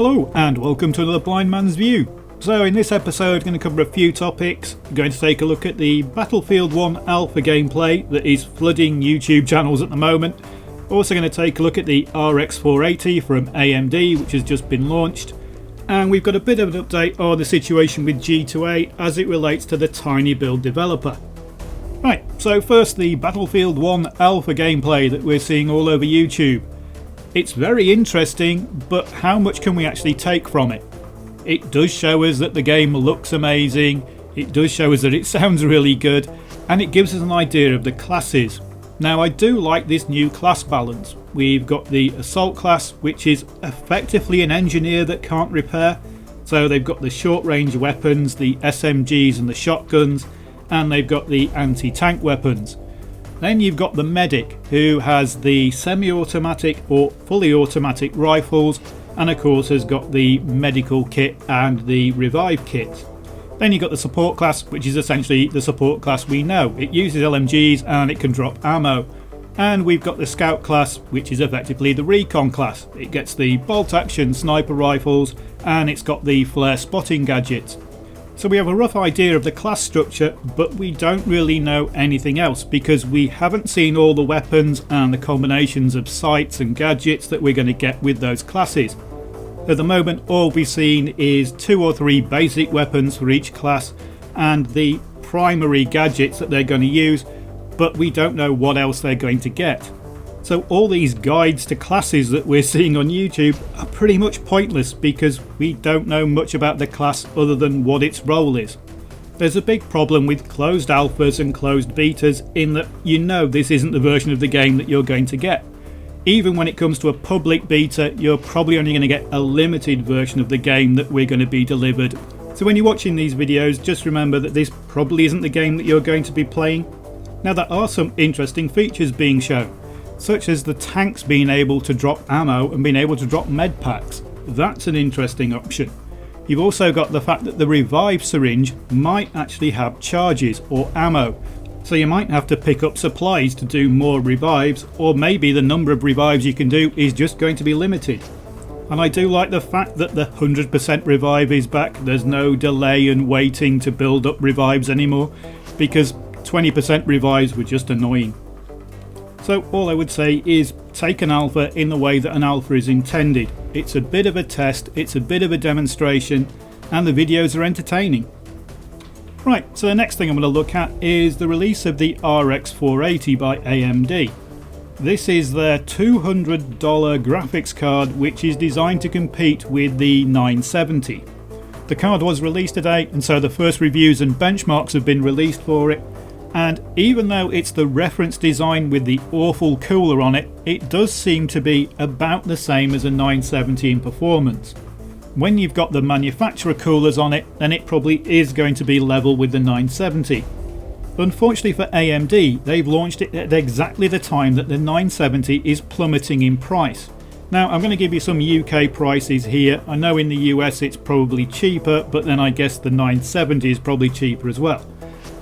Hello and welcome to another Blind Man's View. So in this episode I'm going to cover a few topics. I'm going to take a look at the Battlefield 1 alpha gameplay that is flooding YouTube channels at the moment. Also going to take a look at the RX480 from AMD, which has just been launched. And we've got a bit of an update on the situation with G2A as it relates to the tiny build developer. Right, so first the Battlefield 1 alpha gameplay that we're seeing all over YouTube. It's very interesting, but how much can we actually take from it? It does show us that the game looks amazing, it does show us that it sounds really good, and it gives us an idea of the classes. Now I do like this new class balance. We've got the assault class, which is effectively an engineer that can't repair. So they've got the short range weapons, the SMGs and the shotguns, and they've got the anti-tank weapons. Then you've got the medic, who has the semi-automatic or fully automatic rifles, and of course has got the medical kit and the revive kit. Then you've got the support class, which is essentially the support class we know. It uses LMGs and it can drop ammo. And we've got the scout class, which is effectively the recon class. It gets the bolt action sniper rifles and it's got the flare spotting gadgets. So we have a rough idea of the class structure, but we don't really know anything else because we haven't seen all the weapons and the combinations of sights and gadgets that we're going to get with those classes. At the moment all we've seen is 2 or 3 basic weapons for each class and the primary gadgets that they're going to use, but we don't know what else they're going to get. So all these guides to classes that we're seeing on YouTube are pretty much pointless because we don't know much about the class other than what its role is. There's a big problem with closed alphas and closed betas in that you know this isn't the version of the game that you're going to get. Even when it comes to a public beta, you're probably only going to get a limited version of the game that we're going to be delivered. So when you're watching these videos, just remember that this probably isn't the game that you're going to be playing. Now there are some interesting features being shown, such as the tanks being able to drop ammo and being able to drop med packs. That's an interesting option. You've also got the fact that the revive syringe might actually have charges or ammo, so you might have to pick up supplies to do more revives, or maybe the number of revives you can do is just going to be limited. And I do like the fact that the 100% revive is back. There's no delay and waiting to build up revives anymore, because 20% revives were just annoying. So all I would say is take an alpha in the way that an alpha is intended. It's a bit of a test, it's a bit of a demonstration, and the videos are entertaining. Right, so the next thing I'm going to look at is the release of the RX480 by AMD. This is their $200 graphics card, which is designed to compete with the 970. The card was released today, and so the first reviews and benchmarks have been released for it. And even though it's the reference design with the awful cooler on it, it does seem to be about the same as a 970 in performance. When you've got the manufacturer coolers on it, then it probably is going to be level with the 970. Unfortunately for AMD, they've launched it at exactly the time that the 970 is plummeting in price. Now I'm going to give you some UK prices here. I know in the US it's probably cheaper, but then I guess the 970 is probably cheaper as well.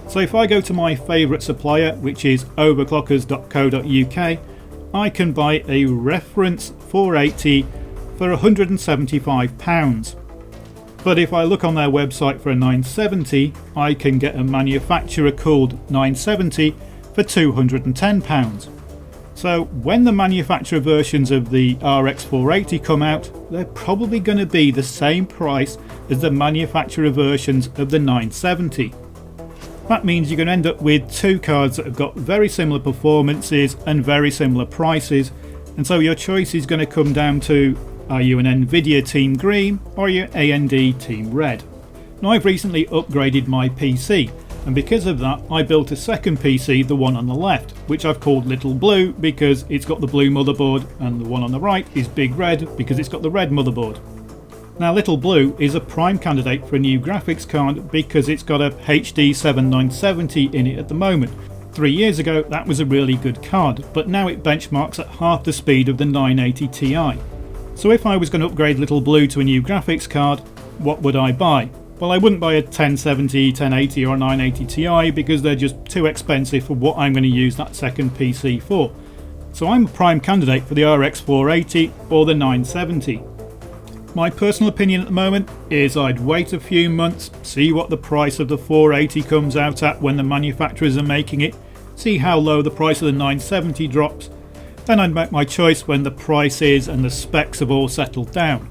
So if I go to my favourite supplier, which is overclockers.co.uk, I can buy a reference 480 for £175. But if I look on their website for a 970, I can get a manufacturer cooled 970 for £210. So when the manufacturer versions of the RX480 come out, they're probably going to be the same price as the manufacturer versions of the 970. That means you're going to end up with two cards that have got very similar performances and very similar prices, and so your choice is going to come down to, are you an Nvidia Team Green or are you AMD Team Red? Now I've recently upgraded my PC, and because of that I built a second PC, the one on the left, which I've called Little Blue because it's got the blue motherboard, and the one on the right is Big Red because it's got the red motherboard. Now Little Blue is a prime candidate for a new graphics card because it's got a HD 7970 in it at the moment. 3 years ago that was a really good card, but now it benchmarks at half the speed of the 980 Ti. So if I was going to upgrade Little Blue to a new graphics card, what would I buy? Well, I wouldn't buy a 1070, 1080 or a 980 Ti because they're just too expensive for what I'm going to use that second PC for. So I'm a prime candidate for the RX480 or the 970. My personal opinion at the moment is I'd wait a few months, see what the price of the 480 comes out at when the manufacturers are making it, see how low the price of the 970 drops, then I'd make my choice when the price is and the specs have all settled down.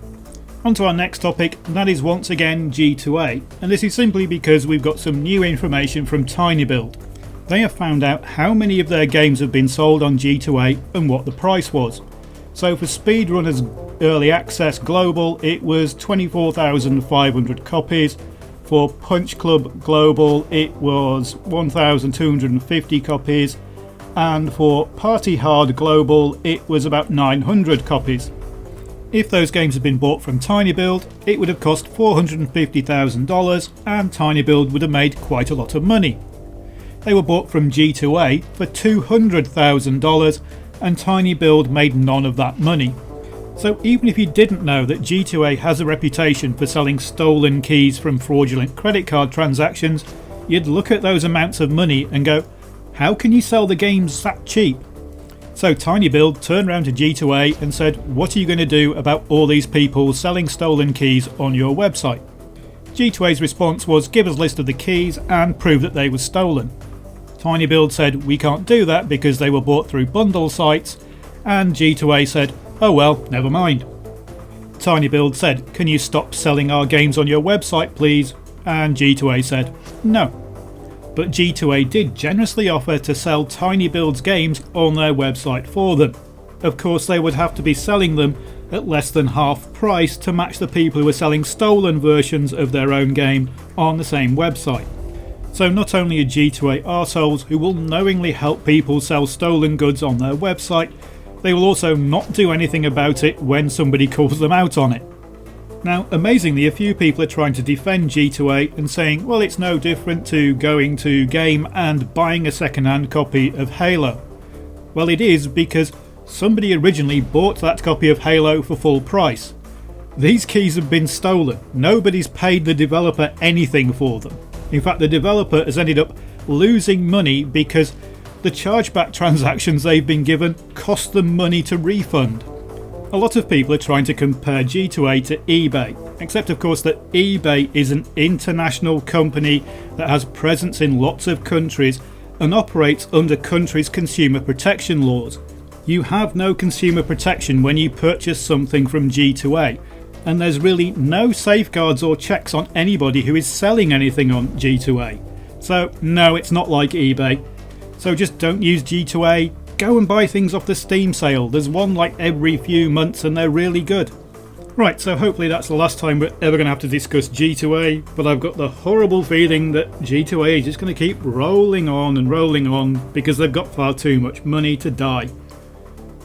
On to our next topic, and that is once again G2A, and this is simply because we've got some new information from TinyBuild. They have found out how many of their games have been sold on G2A and what the price was. So for Speedrunners Early Access Global it was 24,500 copies, for Punch Club Global it was 1,250 copies, and for Party Hard Global it was about 900 copies. If those games had been bought from TinyBuild, it would have cost $450,000 and TinyBuild would have made quite a lot of money. They were bought from G2A for $200,000 and TinyBuild made none of that money. So even if you didn't know that G2A has a reputation for selling stolen keys from fraudulent credit card transactions, you'd look at those amounts of money and go, how can you sell the games that cheap? So TinyBuild turned around to G2A and said, what are you going to do about all these people selling stolen keys on your website? G2A's response was, give us a list of the keys and prove that they were stolen. TinyBuild said, we can't do that because they were bought through bundle sites, and G2A said, oh well, never mind. TinyBuild said, can you stop selling our games on your website please? And G2A said, no. But G2A did generously offer to sell TinyBuild's games on their website for them. Of course they would have to be selling them at less than half price to match the people who were selling stolen versions of their own game on the same website. So not only are G2A arseholes who will knowingly help people sell stolen goods on their website, they will also not do anything about it when somebody calls them out on it. Now amazingly a few people are trying to defend G2A and saying, well, it's no different to going to Game and buying a second-hand copy of Halo. Well, it is, because somebody originally bought that copy of Halo for full price. These keys have been stolen. Nobody's paid the developer anything for them. In fact, the developer has ended up losing money because the chargeback transactions they've been given cost them money to refund. A lot of people are trying to compare G2A to eBay, except of course that eBay is an international company that has presence in lots of countries and operates under countries' consumer protection laws. You have no consumer protection when you purchase something from G2A, and there's really no safeguards or checks on anybody who is selling anything on G2A. So no, it's not like eBay. So just don't use G2A. Go and buy things off the Steam sale. There's one like every few months and they're really good. Right, so hopefully that's the last time we're ever going to have to discuss G2A, but I've got the horrible feeling that G2A is just going to keep rolling on because they've got far too much money to die.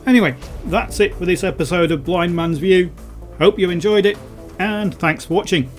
Anyway, that's it for this episode of Blind Man's View. Hope you enjoyed it, and thanks for watching.